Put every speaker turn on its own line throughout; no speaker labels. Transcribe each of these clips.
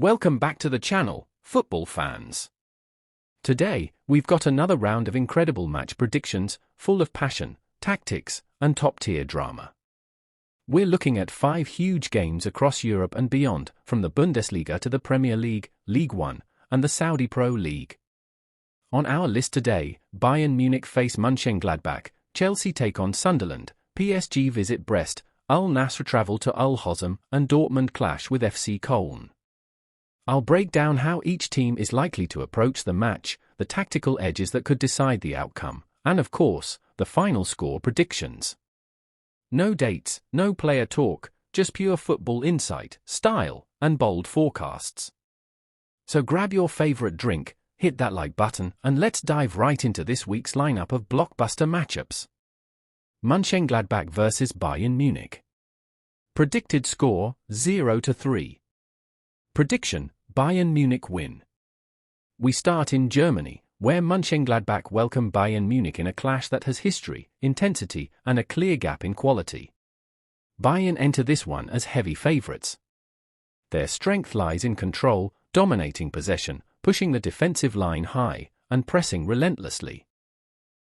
Welcome back to the channel, football fans. Today, we've got another round of incredible match predictions, full of passion, tactics, and top-tier drama. We're looking at 5 huge games across Europe and beyond, from the Bundesliga to the Premier League, League One, and the Saudi Pro League. On our list today, Bayern Munich face Mönchengladbach, Chelsea take on Sunderland, PSG visit Brest, Al-Nassr travel to Al-Hazem, and Dortmund clash with FC Koln. I'll break down how each team is likely to approach the match, the tactical edges that could decide the outcome, and of course, the final score predictions. No dates, no player talk, just pure football insight, style, and bold forecasts. So grab your favorite drink, hit that like button, and let's dive right into this week's lineup of blockbuster matchups. Mönchengladbach vs Bayern Munich. Predicted score, 0-3. Prediction, Bayern Munich win. We start in Germany, where Mönchengladbach welcome Bayern Munich in a clash that has history, intensity, and a clear gap in quality. Bayern enter this one as heavy favourites. Their strength lies in control, dominating possession, pushing the defensive line high, and pressing relentlessly.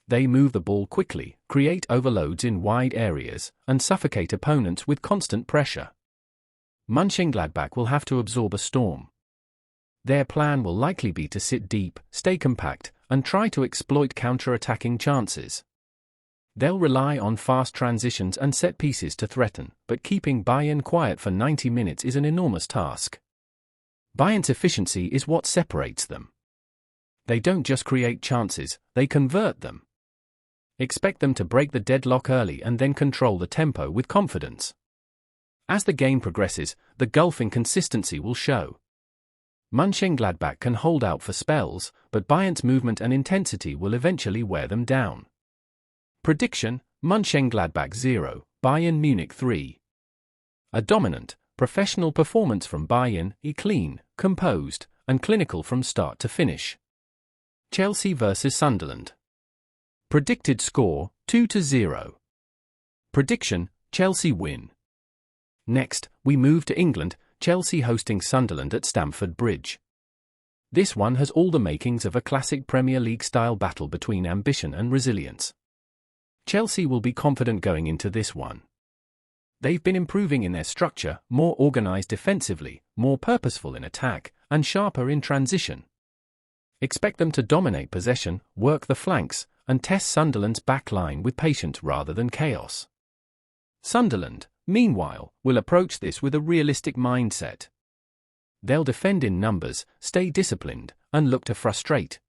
They move the ball quickly, create overloads in wide areas, and suffocate opponents with constant pressure. Mönchengladbach will have to absorb a storm. Their plan will likely be to sit deep, stay compact, and try to exploit counter-attacking chances. They'll rely on fast transitions and set pieces to threaten, but keeping Bayern quiet for 90 minutes is an enormous task. Bayern's efficiency is what separates them. They don't just create chances, they convert them. Expect them to break the deadlock early and then control the tempo with confidence. As the game progresses, the gulf in consistency will show. Mönchengladbach can hold out for spells, but Bayern's movement and intensity will eventually wear them down. Prediction, Mönchengladbach 0, Bayern Munich 3. A dominant, professional performance from Bayern, clean, composed, and clinical from start to finish. Chelsea vs Sunderland. Predicted score, 2-0. Prediction, Chelsea win. Next, we move to England, Chelsea hosting Sunderland at Stamford Bridge. This one has all the makings of a classic Premier League-style battle between ambition and resilience. Chelsea will be confident going into this one. They've been improving in their structure, more organised defensively, more purposeful in attack, and sharper in transition. Expect them to dominate possession, work the flanks, and test Sunderland's back line with patience rather than chaos. Sunderland, meanwhile, will approach this with a realistic mindset. They'll defend in numbers, stay disciplined, and look to frustrate.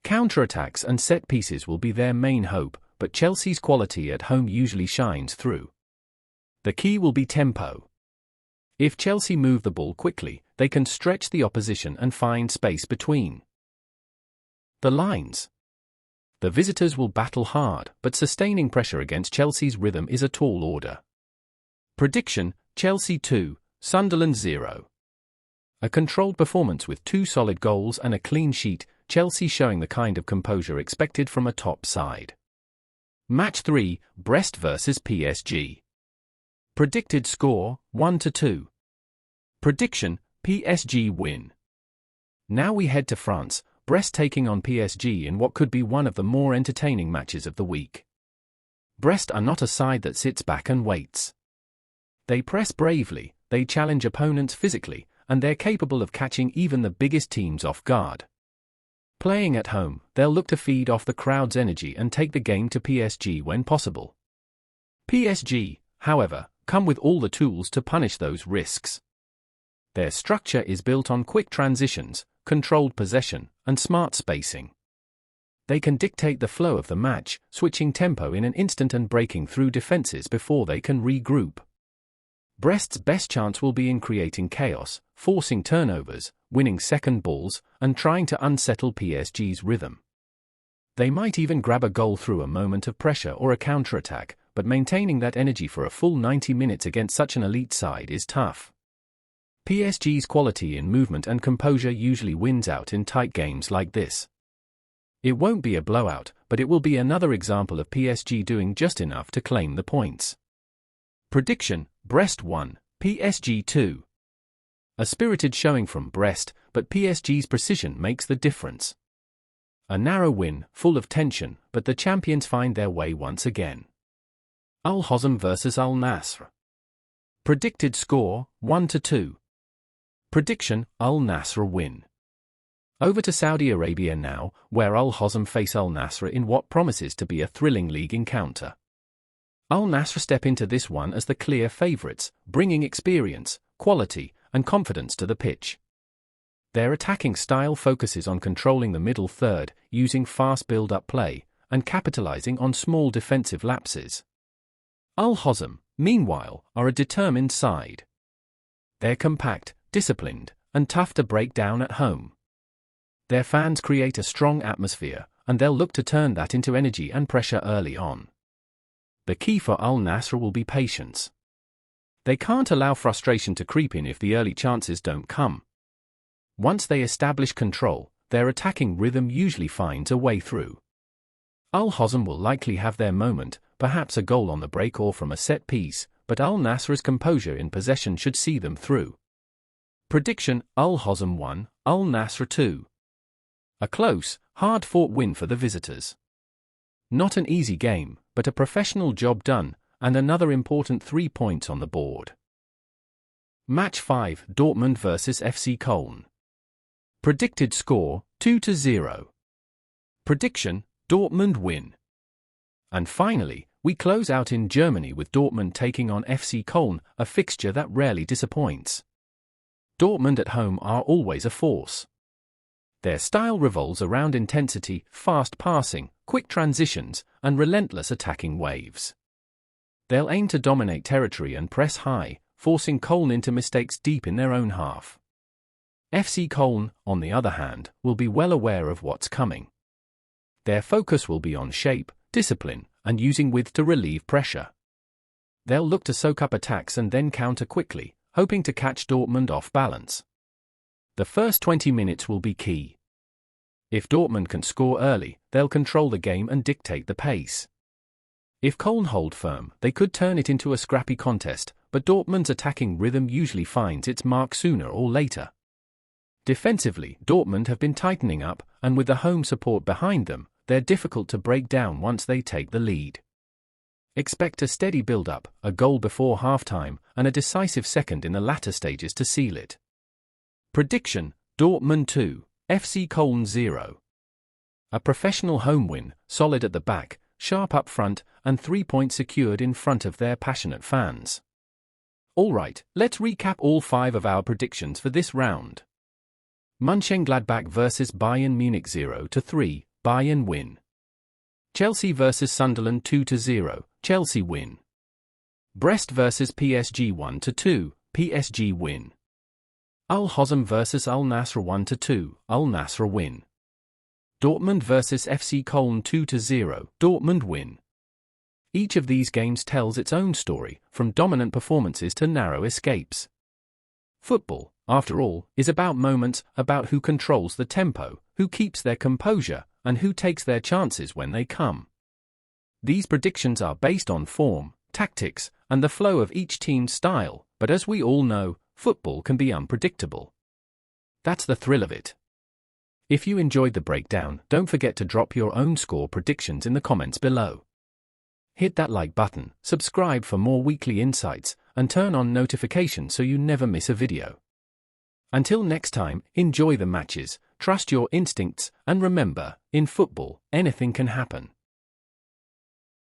Counterattacks and set pieces will be their main hope, but Chelsea's quality at home usually shines through. The key will be tempo. If Chelsea move the ball quickly, they can stretch the opposition and find space between the lines. The visitors will battle hard, but sustaining pressure against Chelsea's rhythm is a tall order. Prediction, Chelsea 2, Sunderland 0. A controlled performance with 2 solid goals and a clean sheet, Chelsea showing the kind of composure expected from a top side. Match 3, Brest vs PSG. Predicted score, 1-2. Prediction, PSG win. Now we head to France, Brest taking on PSG in what could be one of the more entertaining matches of the week. Brest are not a side that sits back and waits. They press bravely, they challenge opponents physically, and they're capable of catching even the biggest teams off guard. Playing at home, they'll look to feed off the crowd's energy and take the game to PSG when possible. PSG, however, come with all the tools to punish those risks. Their structure is built on quick transitions, controlled possession, and smart spacing. They can dictate the flow of the match, switching tempo in an instant and breaking through defenses before they can regroup. Brest's best chance will be in creating chaos, forcing turnovers, winning second balls, and trying to unsettle PSG's rhythm. They might even grab a goal through a moment of pressure or a counterattack, but maintaining that energy for a full 90 minutes against such an elite side is tough. PSG's quality in movement and composure usually wins out in tight games like this. It won't be a blowout, but it will be another example of PSG doing just enough to claim the points. Prediction, Brest 1, PSG 2. A spirited showing from Brest, but PSG's precision makes the difference. A narrow win, full of tension, but the champions find their way once again. Al-Hazem vs Al-Nassr. Predicted score, 1-2. Prediction, Al-Nassr win. Over to Saudi Arabia now, where Al-Hazem face Al-Nassr in what promises to be a thrilling league encounter. Al-Nassr step into this one as the clear favourites, bringing experience, quality, and confidence to the pitch. Their attacking style focuses on controlling the middle third, using fast build-up play, and capitalizing on small defensive lapses. Al-Hazem, meanwhile, are a determined side. They're compact, disciplined, and tough to break down at home. Their fans create a strong atmosphere, and they'll look to turn that into energy and pressure early on. The key for Al-Nassr will be patience. They can't allow frustration to creep in if the early chances don't come. Once they establish control, their attacking rhythm usually finds a way through. Al-Hazem will likely have their moment, perhaps a goal on the break or from a set piece, but Al-Nassr's composure in possession should see them through. Prediction, Al-Hazem 1, Al-Nassr 2. A close, hard-fought win for the visitors. Not an easy game, but a professional job done, and another important 3 points on the board. Match 5, Dortmund vs FC Koln. Predicted score, 2-0. Prediction, Dortmund win. And finally, we close out in Germany with Dortmund taking on FC Koln, a fixture that rarely disappoints. Dortmund at home are always a force. Their style revolves around intensity, fast passing, quick transitions, and relentless attacking waves. They'll aim to dominate territory and press high, forcing Koln into mistakes deep in their own half. FC Koln, on the other hand, will be well aware of what's coming. Their focus will be on shape, discipline, and using width to relieve pressure. They'll look to soak up attacks and then counter quickly, hoping to catch Dortmund off balance. The first 20 minutes will be key. If Dortmund can score early, they'll control the game and dictate the pace. If Koln hold firm, they could turn it into a scrappy contest, but Dortmund's attacking rhythm usually finds its mark sooner or later. Defensively, Dortmund have been tightening up, and with the home support behind them, they're difficult to break down once they take the lead. Expect a steady build-up, a goal before half-time, and a decisive second in the latter stages to seal it. Prediction, Dortmund 2, FC Koln 0. A professional home win, solid at the back, sharp up front, and 3 points secured in front of their passionate fans. Alright, let's recap all 5 of our predictions for this round. Mönchengladbach vs Bayern Munich 0-3, Bayern win. Chelsea vs Sunderland 2-0, Chelsea win. Brest vs PSG 1-2, PSG win. Al-Hazem vs Al-Nassr 1-2, Al-Nassr win. Dortmund vs FC Koln 2-0, Dortmund win. Each of these games tells its own story, from dominant performances to narrow escapes. Football, after all, is about moments, about who controls the tempo, who keeps their composure, and who takes their chances when they come. These predictions are based on form, tactics, and the flow of each team's style, but as we all know, football can be unpredictable. That's the thrill of it. If you enjoyed the breakdown, don't forget to drop your own score predictions in the comments below. Hit that like button, subscribe for more weekly insights, and turn on notifications so you never miss a video. Until next time, enjoy the matches, trust your instincts, and remember, in football, anything can happen.